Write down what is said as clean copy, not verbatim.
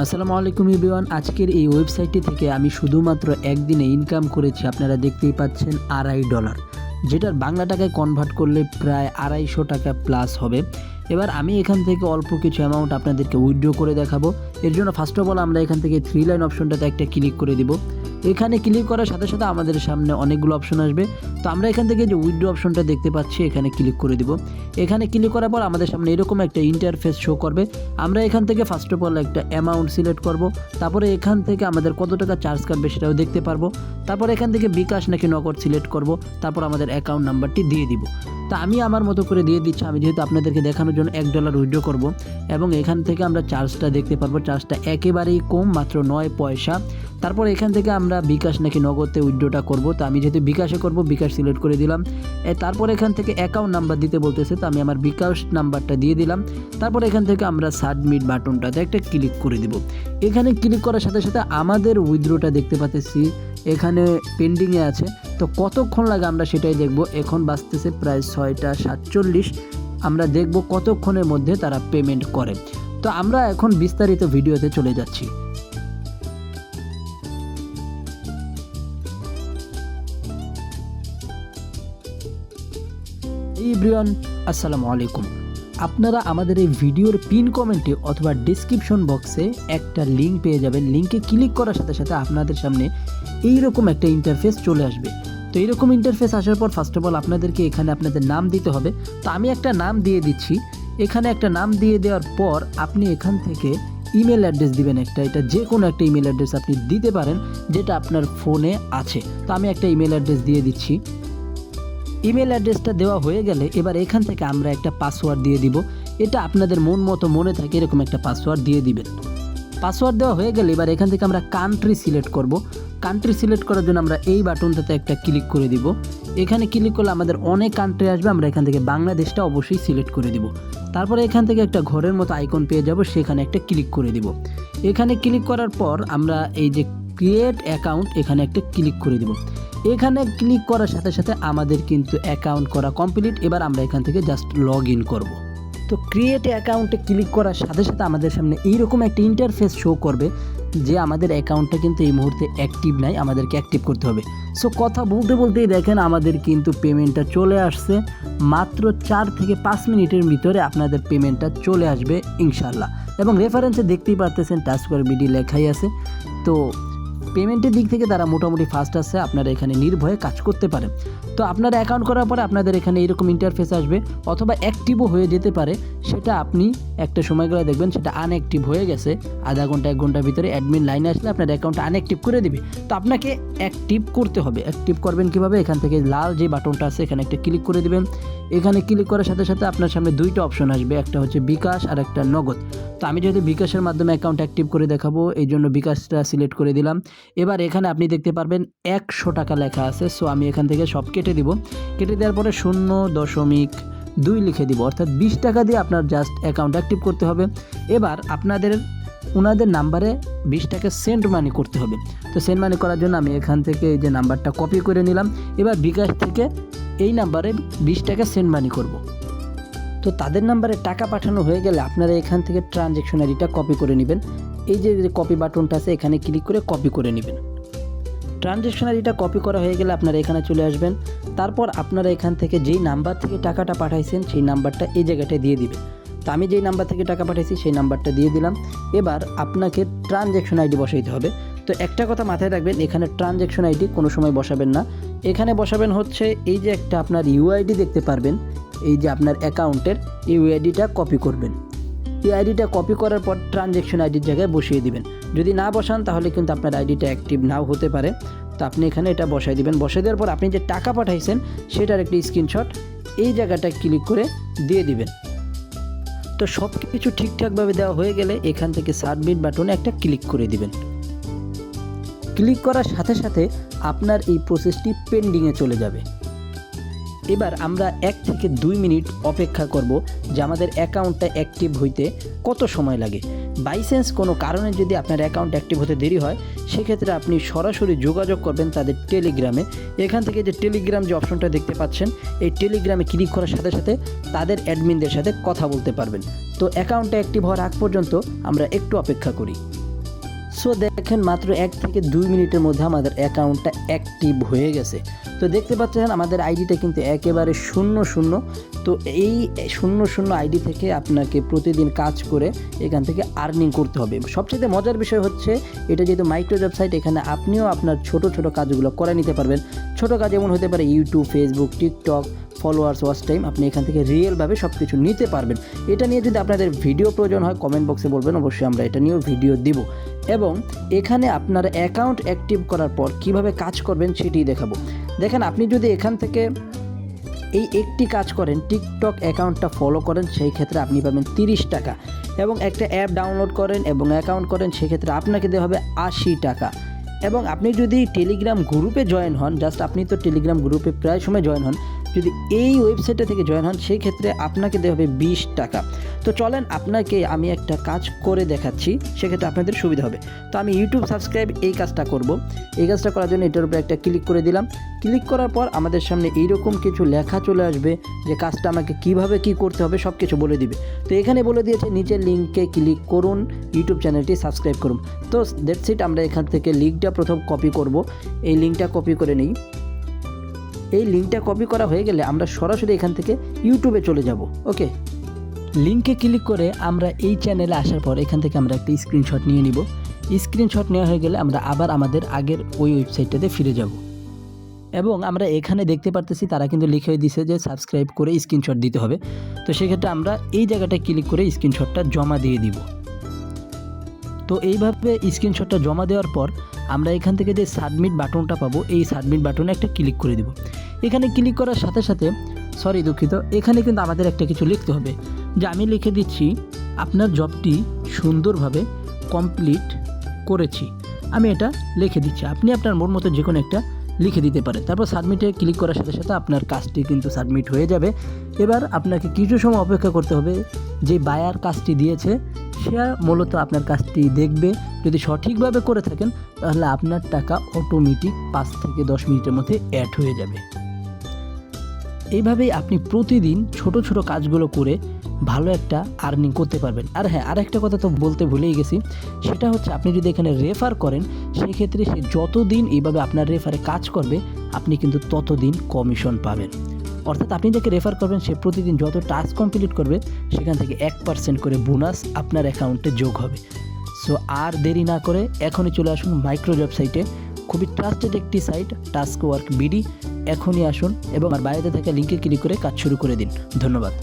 আসসালামু আলাইকুম এভরিওয়ান। আজকের এই ওয়েবসাইটটি থেকে আমি শুধুমাত্র একদিনে ইনকাম করেছি, আপনারা দেখতেই পাচ্ছেন $2.5, যেটার বাংলা টাকায় কনভার্ট করলে প্রায় 250 টাকা প্লাস হবে। এবার আমি এখান থেকে অল্প কিছু অ্যামাউন্ট আপনাদেরকে উইথড্র করে দেখাবো। এর জন্য ফার্স্ট অফ অল আমরা এখান থেকে 3 লাইন অপশনটাতে একটা ক্লিক করে দিব। এখানে ক্লিক করার সাথে সাথে আমাদের সামনে অনেকগুলো অপশন আসবে। তো আমরা এখান থেকে যে উইথড্র অপশনটা দেখতে পাচ্ছি এখানে ক্লিক করে দিব। এখানে ক্লিক করার পর আমাদের সামনে এরকম একটা ইন্টারফেস শো করবে। আমরা এখান থেকে ফার্স্ট অফ অল একটা অ্যামাউন্ট সিলেক্ট করব। তারপরে এখান থেকে আমাদের কত টাকা চার্জ কাটবে সেটাও দেখতে পারবো। তারপর এখান থেকে বিকাশ নাকি নগদ সিলেক্ট করব। তারপর আমাদের অ্যাকাউন্ট নাম্বারটি দিয়ে দিব। তা আমি আমার মতো করে দিয়ে দিচ্ছি। আমি যেহেতু আপনাদেরকে দেখানোর জন্য $1 উইথড্র করব এবং এখান থেকে আমরা চার্জটা দেখতে পারবো। চার্জটা একেবারেই কম, মাত্র 9 পয়সা। তারপর এখান থেকে আমরা বিকাশ নাকি নগদে উইথড্রটা করব। তো আমি যেহেতু বিকাশে করব, বিকাশ সিলেক্ট করে দিলাম। তারপর এখান থেকে অ্যাকাউন্ট নাম্বার দিতে বলতেছে, তো আমি আমার বিকাশ নাম্বারটা দিয়ে দিলাম। তারপর এখান থেকে আমরা সাবমিট বাটনটাতে একটা ক্লিক করে দিব। এখানে ক্লিক করার সাথে সাথে আমাদের উইথড্রটা দেখতে পাচ্ছি এখানে পেন্ডিংয়ে আছে। তো কতক্ষণ লাগে আমরা সেটাই দেখব। এখন বাজতেছে প্রায় 6টা 47। আমরা দেখব কতক্ষণের মধ্যে তারা পেমেন্ট করে। তো আমরা এখন বিস্তারিত ভিডিওতে চলে যাচ্ছি। এভরিওয়ান, আসসালামু আলাইকুম। আপনারা আমাদের এই ভিডিওর পিন কমেন্টে অথবা ডিসক্রিপশন বক্সে একটা লিঙ্ক পেয়ে যাবেন। লিঙ্কে ক্লিক করার সাথে সাথে আপনাদের সামনে এইরকম একটা ইন্টারফেস চলে আসবে। তো এইরকম ইন্টারফেস আসার পর ফার্স্ট অফ অল আপনাদেরকে এখানে আপনাদের নাম দিতে হবে। তো আমি একটা নাম দিয়ে দিচ্ছি। এখানে একটা নাম দিয়ে দেওয়ার পর আপনি এখান থেকে ইমেল অ্যাড্রেস দিবেন একটা। এটা যে কোনো একটা ইমেল অ্যাড্রেস আপনি দিতে পারেন যেটা আপনার ফোনে আছে। তো আমি একটা ইমেল অ্যাড্রেস দিয়ে দিচ্ছি। ইমেল অ্যাড্রেসটা দেওয়া হয়ে গেলে এবার এখান থেকে আমরা একটা পাসওয়ার্ড দিয়ে দিব। এটা আপনাদের মন মতো মনে থাকে এরকম একটা পাসওয়ার্ড দিয়ে দিবেন। পাসওয়ার্ড দেওয়া হয়ে গেলে এবার এখান থেকে আমরা কান্ট্রি সিলেক্ট করব। কান্ট্রি সিলেক্ট করার জন্য আমরা এই বাটনটাতে একটা ক্লিক করে দিব। এখানে ক্লিক করলে আমাদের অনেক কান্ট্রি আসবে। আমরা এখান থেকে বাংলাদেশটা অবশ্যই সিলেক্ট করে দিব। তারপরে এখান থেকে একটা ঘরের মতো আইকন পেয়ে যাব, সেখানে একটা ক্লিক করে দিব। এখানে ক্লিক করার পর আমরা এই যে ক্রিয়েট অ্যাকাউন্ট এখানে একটা ক্লিক করে দিব। এখানে ক্লিক করার সাথে সাথে আমাদের কিন্তু অ্যাকাউন্ট করা কমপ্লিট। এবার আমরা এখান থেকে জাস্ট লগ ইন করবো। তো ক্রিয়েট অ্যাকাউন্টে ক্লিক করার সাথে সাথে আমাদের সামনে এইরকম একটা ইন্টারফেস শো করবে যে আমাদের অ্যাকাউন্টটা কিন্তু এই মুহূর্তে অ্যাক্টিভ নাই, আমাদেরকে অ্যাক্টিভ করতে হবে। সো কথা বলতে বলতেই দেখেন আমাদের কিন্তু পেমেন্টটা চলে আসছে। মাত্র 4 থেকে 5 মিনিটের ভিতরে আপনাদের পেমেন্টটা চলে আসবে ইনশাল্লাহ। এবং রেফারেন্সে দেখতেই পারতেছেন টাস্কবার বিডি লেখাই আছে। তো পেমেন্টের দিক থেকে তারা মোটামুটি ফাস্ট আছে। আপনারা এখানে নির্ভয়ে কাজ করতে পারেন। তো আপনারা অ্যাকাউন্ট করার পরে আপনাদের এখানে এরকম ইন্টারফেস আসবে, অথবা অ্যাক্টিভও হয়ে যেতে পারে। সেটা আপনি একটা সময়গুলো দেখবেন সেটা আনঅ্যাক্টিভ হয়ে গেছে। আধা ঘন্টা 1 ঘন্টার ভিতরে অ্যাডমিন লাইনে আসলে আপনার অ্যাকাউন্টটা আনঅ্যাক্টিভ করে দিবে। তো আপনাকে অ্যাক্টিভ করতে হবে। অ্যাক্টিভ করবেন কীভাবে? এখান থেকে লাল যে বাটনটা আছে এখানে একটা ক্লিক করে দিবেন। এখানে ক্লিক করার সাথে সাথে আপনার সামনে 2টা অপশন আসবে, একটা হচ্ছে বিকাশ আর একটা নগদ। তো আমি যেহেতু বিকাশের মাধ্যমে অ্যাকাউন্ট অ্যাক্টিভ করে দেখাবো এই জন্য বিকাশটা সিলেক্ট করে দিলাম। এবার এখানে আপনি দেখতে পারবেন 100 টাকা লেখা আছে। সো আমি এখান থেকে সব কেটে দিব। কেটে দেওয়ার পরে 0.2 লিখে দিব, অর্থাৎ 20 টাকা দিয়ে আপনার জাস্ট অ্যাকাউন্ট অ্যাক্টিভ করতে হবে। এবার আপনাদের ওনাদের নাম্বারে 20 টাকা সেন্ড মানি করতে হবে। তো সেন্ড মানি করার জন্য আমি এখান থেকে এই যে নাম্বারটা কপি করে নিলাম। এবার বিকাশ থেকে এই নাম্বারে 20 টাকা সেন্ড মানি করব। তো তাদের নাম্বারে টাকা পাঠানো হয়ে গেলে আপনারা এখান থেকে ট্রানজ্যাকশন আইডিটা কপি করে নেবেন। এই যে কপি বাটনটা আছে এখানে ক্লিক করে কপি করে নেবেন। ট্রানজ্যাকশন আইডিটা কপি করা হয়ে গেলে আপনারা এখানে চলে আসবেন। তারপর আপনারা এখান থেকে যেই নাম্বার থেকে টাকাটা পাঠাইছেন সেই নাম্বারটা এই জায়গাটায় দিয়ে দিবেন। তো আমি যেই নাম্বার থেকে টাকা পাঠাইছি সেই নাম্বারটা দিয়ে দিলাম। এবার আপনাকে ট্রানজ্যাকশন আইডি বসাইতে হবে। তো একটা কথা মাথায় রাখবেন, এখানে ট্রানজ্যাকশন আইডি কোনো সময় বসাবেন না। এখানে বসাবেন হচ্ছে এই যে একটা আপনার ইউআইডি দেখতে পারবেন, এই যে আপনার অ্যাকাউন্টের ইউআইডিটা কপি করবেন। এই আইডিটা কপি করার পর ট্রানজ্যাকশন আইডির জায়গায় বসিয়ে দিবেন। যদি না বসান তাহলে কিন্তু আপনার আইডিটা অ্যাক্টিভ নাও হতে পারে। তো আপনি এখানে এটা বসাই দিবেন। বসাই দেওয়ার পর আপনি যে টাকা পাঠাইছেন সেটার একটি স্ক্রিনশট এই জায়গাটা ক্লিক করে দিয়ে দিবেন। তো সব কিছু ঠিকঠাকভাবে দেওয়া হয়ে গেলে এখান থেকে সাবমিট বাটনে একটা ক্লিক করে দিবেন। ক্লিক করার সাথে সাথে আপনার এই প্রসেসটি পেন্ডিংয়ে চলে যাবে। এবার আমরা 1 থেকে 2 মিনিট অপেক্ষা করব যে আমাদের অ্যাকাউন্টটা অ্যাক্টিভ হইতে কত সময় লাগে। বাই চান্স কোনো কারণে যদি আপনার অ্যাকাউন্ট অ্যাক্টিভ হতে দেরি হয়, সেক্ষেত্রে আপনি সরাসরি যোগাযোগ করবেন তাদের টেলিগ্রামে। এখান থেকে যে টেলিগ্রাম যে অপশনটা দেখতে পাচ্ছেন, এই টেলিগ্রামে ক্লিক করার সাথে সাথে তাদের অ্যাডমিনদের সাথে কথা বলতে পারবেন। তো অ্যাকাউন্টটা অ্যাক্টিভ হওয়ার আগ পর্যন্ত আমরা একটু অপেক্ষা করি। সো দেখেন মাত্র 1 থেকে 2 মিনিটের মধ্যে আমাদের অ্যাকাউন্টটা অ্যাক্টিভ হয়ে গেছে। তো দেখতে পাচ্ছেন আমাদের আইডিটা কিন্তু একেবারে 00। তো এই 00 আইডি থেকে আপনাকে প্রতিদিন কাজ করে এখান থেকে আর্নিং করতে হবে। সবচেয়ে মজার বিষয় হচ্ছে এটা যেহেতু মাইক্রো জব সাইট, এখানে আপনিও আপনার ছোট ছোট কাজগুলো করে নিতে পারবেন। ছোট কাজ যেমন হতে পারে YouTube, Facebook, TikTok, followers, watch time, আপনি এখান থেকে রিয়েলভাবে সব কিছু নিতে পারবেন। এটা নিয়ে যদি আপনাদের ভিডিও প্রয়োজন হয় কমেন্ট বক্সে বলবেন, অবশ্যই আমরা এটা নিয়েও ভিডিও দিব। এবং এখানে আপনার অ্যাকাউন্ট অ্যাক্টিভ করার পর কিভাবে কাজ করবেন সেটি দেখাবো। দেখেন আপনি যদি এখান থেকে এই একটি কাজ করেন, টিকটক অ্যাকাউন্টটা ফলো করেন, সেই ক্ষেত্রে আপনি পাবেন 30 টাকা। এবং একটা অ্যাপ ডাউনলোড করেন এবং অ্যাকাউন্ট করেন, সেক্ষেত্রে আপনাকে দেওয়া হবে 80 টাকা। এবং আপনি যদি টেলিগ্রাম গ্রুপে জয়েন হন, জাস্ট আপনি তো টেলিগ্রাম গ্রুপে প্রায় সময় জয়েন হন, যদি এই ওয়েবসাইটটা থেকে জয়েন হন সেই ক্ষেত্রে আপনাকে দেওয়া হবে 20 টাকা। তো চলেন আপনাকে আমি একটা কাজ করে দেখাচ্ছি, সেক্ষেত্রে আপনাদের সুবিধা হবে। তো আমি ইউটিউব সাবস্ক্রাইব এই কাজটা করব। এই কাজটা করার জন্য এটার উপরে একটা ক্লিক করে দিলাম। ক্লিক করার পর আমাদের সামনে এইরকম কিছু লেখা চলে আসবে যে কাজটা আমাকে কিভাবে কি করতে হবে সব কিছু বলে দিবে। তো এখানে বলে দিয়েছে নিচের লিঙ্কে ক্লিক করুন, ইউটিউব চ্যানেলটি সাবস্ক্রাইব করুন। তো দ্যাটস ইট। আমরা এখান থেকে লিঙ্কটা প্রথম কপি করব। এই লিঙ্কটা কপি করে নিই। এই লিঙ্কটা কপি করা হয়ে গেলে আমরা সরাসরি এখান থেকে ইউটিউবে চলে যাব। ওকে, লিঙ্কে ক্লিক করে আমরা এই চ্যানেলে আসার পর এখান থেকে আমরা একটা স্ক্রিনশট নিয়ে নিব। স্ক্রিনশট নেওয়া হয়ে গেলে আমরা আবার আমাদের আগের ওই ওয়েবসাইটটাতে ফিরে যাব। এবং আমরা এখানে দেখতে পারতেছি তারা কিন্তু লিখে দিয়েছে যে সাবস্ক্রাইব করে স্ক্রিনশট দিতে হবে। তো সেক্ষেত্রে আমরা এই জায়গাটায় ক্লিক করে স্ক্রিনশটটা জমা দিয়ে দিব। তো এইভাবে স্ক্রিনশটটা জমা দেওয়ার পর আমরা এখান থেকে যে সাবমিট বাটনটা পাবো, এই সাবমিট বাটনে একটা ক্লিক করে দিব। এখানে ক্লিক করার সাথে সাথে দুঃখিত, এখানে কিন্তু আমাদের একটা কিছু লিখতে হবে, যে আমি লিখে দিচ্ছি আপনার জবটি সুন্দরভাবে কমপ্লিট করেছি। আমি এটা লিখে দিচ্ছি, আপনি আপনার মন মতো যে কোনো একটা লিখে দিতে পারেন। তারপর সাবমিটে ক্লিক করার সাথে সাথে আপনার কাজটি কিন্তু সাবমিট হয়ে যাবে। এবার আপনাকে কিছু সময় অপেক্ষা করতে হবে। যে বায়ার কাজটি দিয়েছে সে মূলত আপনার কাজটি দেখবে। যদি সঠিকভাবে করে থাকেন তাহলে আপনার টাকা অটোমেটিক 5 থেকে 10 মিনিটের মধ্যে অ্যাড হয়ে যাবে। এইভাবেই আপনি প্রতিদিন ছোট ছোট কাজগুলো করে ভালো একটা আর্নিং করতে পারবেন। আর হ্যাঁ, আরেকটা কথা তো বলতে ভুলেই গেছি, সেটা হচ্ছে আপনি যদি এখানে রেফার করেন সেই ক্ষেত্রে সে যতদিন এইভাবে আপনার রেফারে কাজ করবে আপনি কিন্তু ততদিন কমিশন পাবেন। অর্থাৎ আপনি যাকে রেফার করবেন সে প্রতিদিন যত টাস্ক কমপ্লিট করবে সেখান থেকে 1% করে বোনাস আপনার অ্যাকাউন্টে যোগ হবে। সো আর দেরি না করে এখনই চলে আসুন মাইক্রো জব সাইটে। খুবই ট্রাস্টেড একটি সাইট টাস্ক ওয়ার্ক বিডি। এখনই আসুন এবং আর বাইরে থাকা লিঙ্কে ক্লিক করে কাজ শুরু করে দিন। ধন্যবাদ।